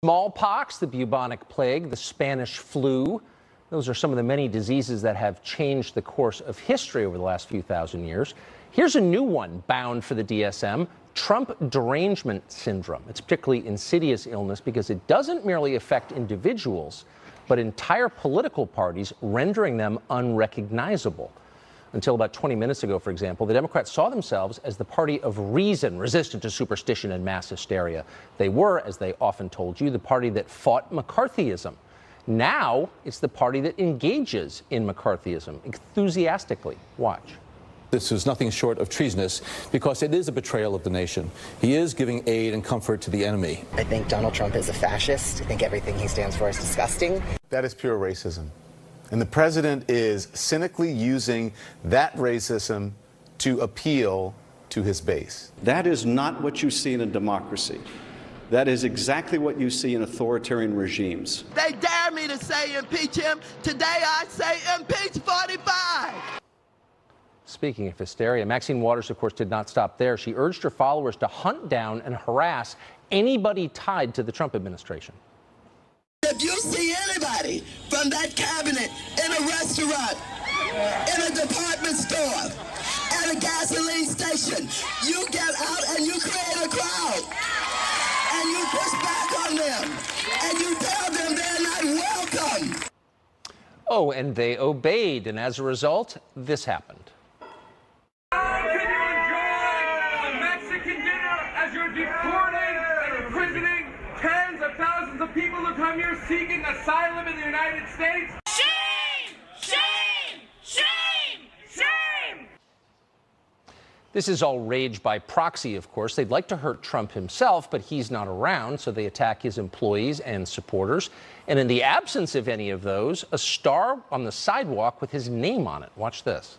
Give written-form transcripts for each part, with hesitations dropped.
Smallpox, the bubonic plague, the Spanish flu. Those are some of the many diseases that have changed the course of history over the last few thousand years. Here's a new one bound for the DSM, Trump derangement syndrome. It's a particularly insidious illness because it doesn't merely affect individuals, but entire political parties, rendering them unrecognizable. Until about 20 minutes ago, for example, the Democrats saw themselves as the party of reason, resistant to superstition and mass hysteria. They were, as they often told you, the party that fought McCarthyism. Now it's the party that engages in McCarthyism enthusiastically. Watch. This is nothing short of treasonous because it is a betrayal of the nation. He is giving aid and comfort to the enemy. I think Donald Trump is a fascist. I think everything he stands for is disgusting. That is pure racism. And the president is cynically using that racism to appeal to his base. That is not what you see in a democracy. That is exactly what you see in authoritarian regimes. They dare me to say impeach him. Today I say impeach 45. Speaking of hysteria, Maxine Waters, of course, did not stop there. She urged her followers to hunt down and harass anybody tied to the Trump administration. If you see anybody from that cabinet in a restaurant, in a department store, at a gasoline station, you get out and you create a crowd. And you push back on them. And you tell them they're not welcome. Oh, and they obeyed. And as a result, this happened. How can you enjoy a Mexican dinner as you're deporting and imprisoning tens of thousands of people who come here seeking asylum in the United States? Shame! Shame! Shame! Shame! This is all rage by proxy, of course. They'd like to hurt Trump himself, but he's not around, so they attack his employees and supporters. And in the absence of any of those, a star on the sidewalk with his name on it. Watch this.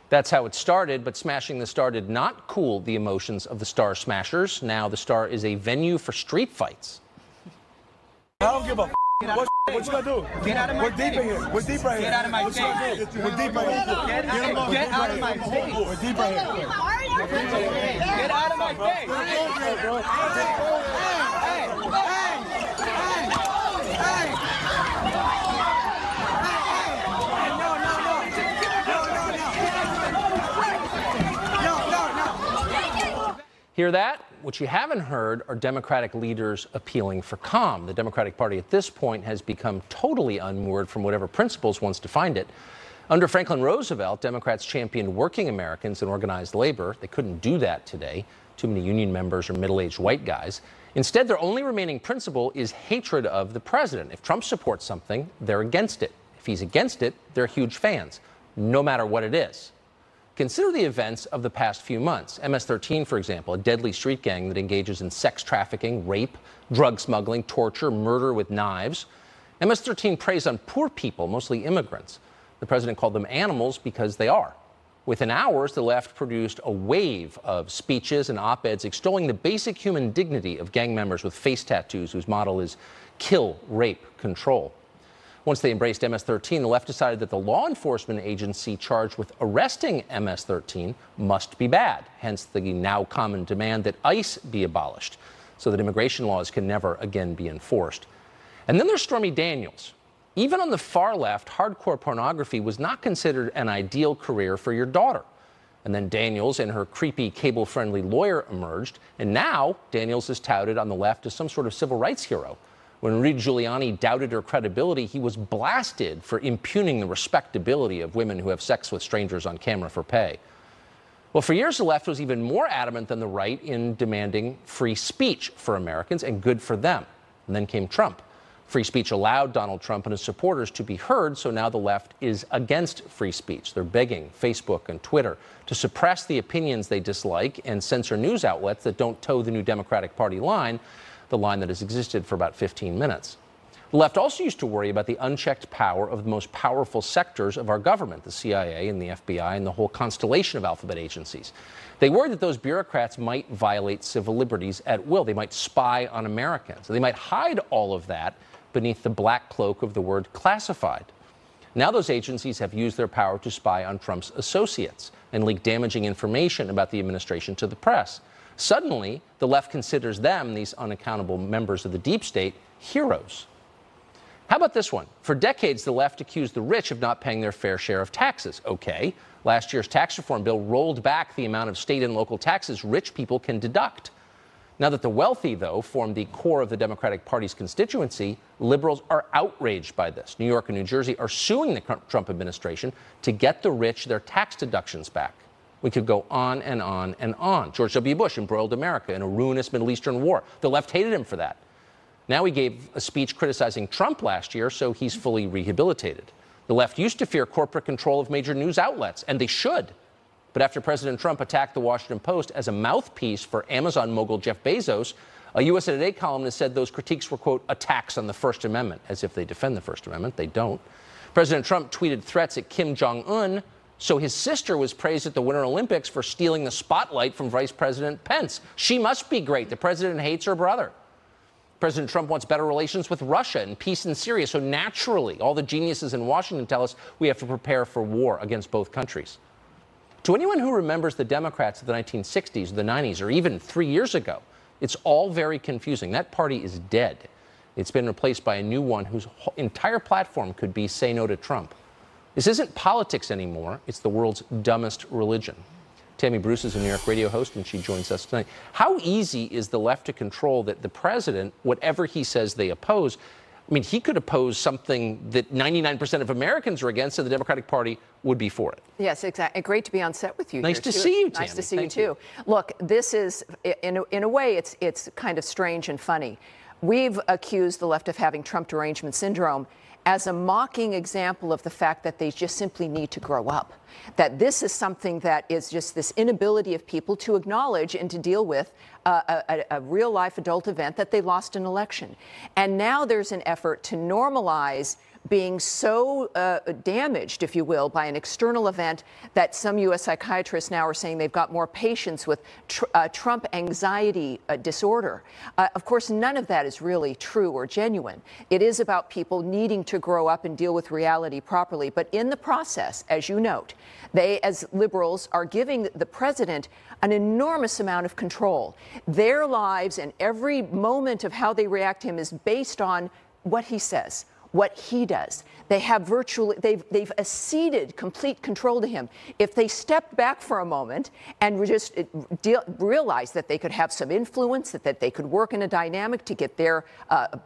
That's how it started, but smashing the star did not cool the emotions of the Star Smashers. Now the Star is a venue for street fights. I don't give a what you gonna do? Get out of my face. We're deep in here. We're deep right here. Get out of my face. We're deep right here. Get out of my face. We're deep right here. Get out of my face. Hear that? What you haven't heard are Democratic leaders appealing for calm. The Democratic Party at this point has become totally unmoored from whatever principles once defined it. Under Franklin Roosevelt, Democrats championed working Americans and organized labor. They couldn't do that today. Too many union members are middle-aged white guys. Instead, their only remaining principle is hatred of the president. If Trump supports something, they're against it. If he's against it, they're huge fans, no matter what it is. Consider the events of the past few months. MS-13, for example, a deadly street gang that engages in sex trafficking, rape, drug smuggling, torture, murder with knives. MS-13 preys on poor people, mostly immigrants. The president called them animals because they are. Within hours, the left produced a wave of speeches and op-eds extolling the basic human dignity of gang members with face tattoos whose motto is kill, rape, control. Once they embraced MS-13, the left decided that the law enforcement agency charged with arresting MS-13 must be bad, hence the now common demand that ICE be abolished so that immigration laws can never again be enforced. And then there's Stormy Daniels. Even on the far left, hardcore pornography was not considered an ideal career for your daughter. And then Daniels and her creepy cable-friendly lawyer emerged, and now Daniels is touted on the left as some sort of civil rights hero. When Rudy Giuliani doubted her credibility, he was blasted for impugning the respectability of women who have sex with strangers on camera for pay. Well, for years, the left was even more adamant than the right in demanding free speech for Americans, and good for them. And then came Trump. Free speech allowed Donald Trump and his supporters to be heard, so now the left is against free speech. They're begging Facebook and Twitter to suppress the opinions they dislike and censor news outlets that don't toe the new Democratic Party line, the line that has existed for about 15 minutes. The left also used to worry about the unchecked power of the most powerful sectors of our government, the CIA and the FBI and the whole constellation of alphabet agencies. They worried that those bureaucrats might violate civil liberties at will. They might spy on Americans. They might hide all of that beneath the black cloak of the word classified. Now those agencies have used their power to spy on Trump's associates and leak damaging information about the administration to the press. Suddenly, the left considers them, these unaccountable members of the deep state, heroes. How about this one? For decades, the left accused the rich of not paying their fair share of taxes. Okay, last year's tax reform bill rolled back the amount of state and local taxes rich people can deduct. Now that the wealthy, though, form the core of the Democratic Party's constituency, liberals are outraged by this. New York and New Jersey are suing the Trump administration to get the rich their tax deductions back. We could go on and on and on. George W. Bush embroiled America in a ruinous Middle Eastern war. The left hated him for that. Now he gave a speech criticizing Trump last year, so he's fully rehabilitated. The left used to fear corporate control of major news outlets, and they should. But after President Trump attacked the Washington Post as a mouthpiece for Amazon mogul Jeff Bezos, a USA Today columnist said those critiques were, quote, attacks on the First Amendment, as if they defend the First Amendment. They don't. President Trump tweeted threats at Kim Jong-un, so his sister was praised at the Winter Olympics for stealing the spotlight from Vice President Pence. She must be great. The president hates her brother. President Trump wants better relations with Russia and peace in Syria, so naturally, all the geniuses in Washington tell us we have to prepare for war against both countries. To anyone who remembers the Democrats of the 1960s, the 90s, or even 3 years ago, it's all very confusing. That party is dead. It's been replaced by a new one whose entire platform could be say no to Trump. This isn't politics anymore. It's the world's dumbest religion. Tammy Bruce is a New York radio host, and she joins us tonight. How easy is the left to control that the president, whatever he says they oppose, I mean, he could oppose something that 99% of Americans are against, and the Democratic Party would be for it. Yes, exactly. Great to be on set with you. Nice to see you, Tammy. Nice to see you, too. Look, this is, in a way, it's kind of strange and funny. We've accused the left of having Trump derangement syndrome as a mocking example of the fact that they just simply need to grow up. That this is something that is just this inability of people to acknowledge and to deal with a real-life adult event that they lost an election. And now there's an effort to normalize being so damaged, if you will, by an external event that some U.S. psychiatrists now are saying they've got more patients with Trump anxiety disorder. Of course, none of that is really true or genuine. It is about people needing to grow up and deal with reality properly. But in the process, as you note, they, as liberals, are giving the president an enormous amount of control. Their lives and every moment of how they react to him is based on what he says, what he does. They have they've acceded complete control to him. If they stepped back for a moment and just realized that they could have some influence, that they could work in a dynamic to get their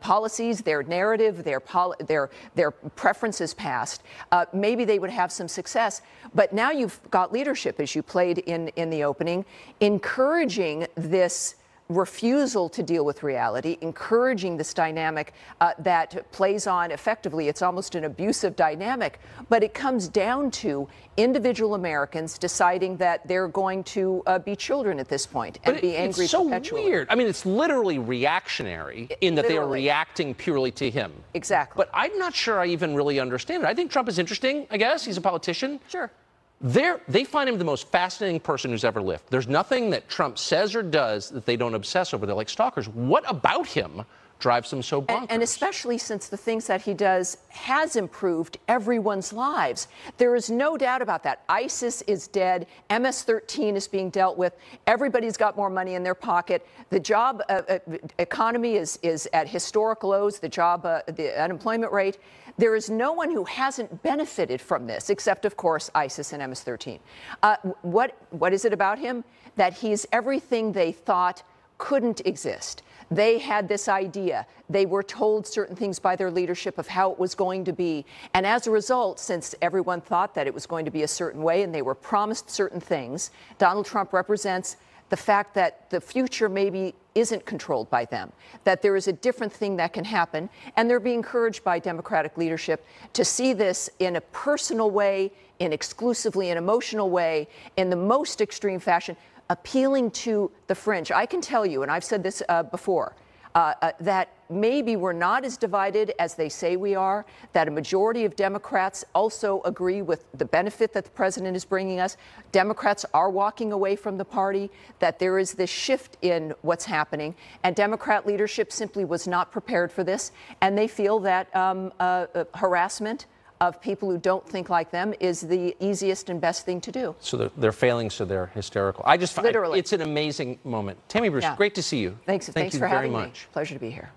policies, their narrative, their preferences passed, maybe they would have some success. But now you've got leadership, as you played in the opening, encouraging this refusal to deal with reality, encouraging this dynamic that plays on effectively. It's almost an abusive dynamic, but it comes down to individual Americans deciding that they're going to be children at this point and be angry perpetually. It's so weird. I mean, it's literally reactionary in that they are reacting purely to him. Exactly. But I'm not sure I even really understand it. I think Trump is interesting, I guess. He's a politician. Sure. They find him the most fascinating person who's ever lived. There's nothing that Trump says or does that they don't obsess over. They're like stalkers. What about him drives him so bonkers? And especially since the things that he does has improved everyone's lives. There is no doubt about that. ISIS is dead. MS-13 is being dealt with. Everybody's got more money in their pocket. The job economy is at historic lows. The unemployment rate. There is no one who hasn't benefited from this, except, of course, ISIS and MS-13. What is it about him? That he's everything they thought couldn't exist. They had this idea. They were told certain things by their leadership of how it was going to be. And as a result, since everyone thought that it was going to be a certain way and they were promised certain things, Donald Trump represents the fact that the future maybe isn't controlled by them, that there is a different thing that can happen, and they're being encouraged by Democratic leadership to see this in a personal way, in exclusively an emotional way, in the most extreme fashion, appealing to the fringe. I can tell you, and I've said this before, that maybe we're not as divided as they say we are, that a majority of Democrats also agree with the benefit that the president is bringing us. Democrats are walking away from the party, that there is this shift in what's happening, and Democrat leadership simply was not prepared for this, and they feel that harassment of people who don't think like them is the easiest and best thing to do. So they're failing, so they're hysterical. I just find Literally. it's an amazing moment. Tammy Bruce, Yeah. great to see you. Thanks Thank you for very having me. much. Pleasure to be here.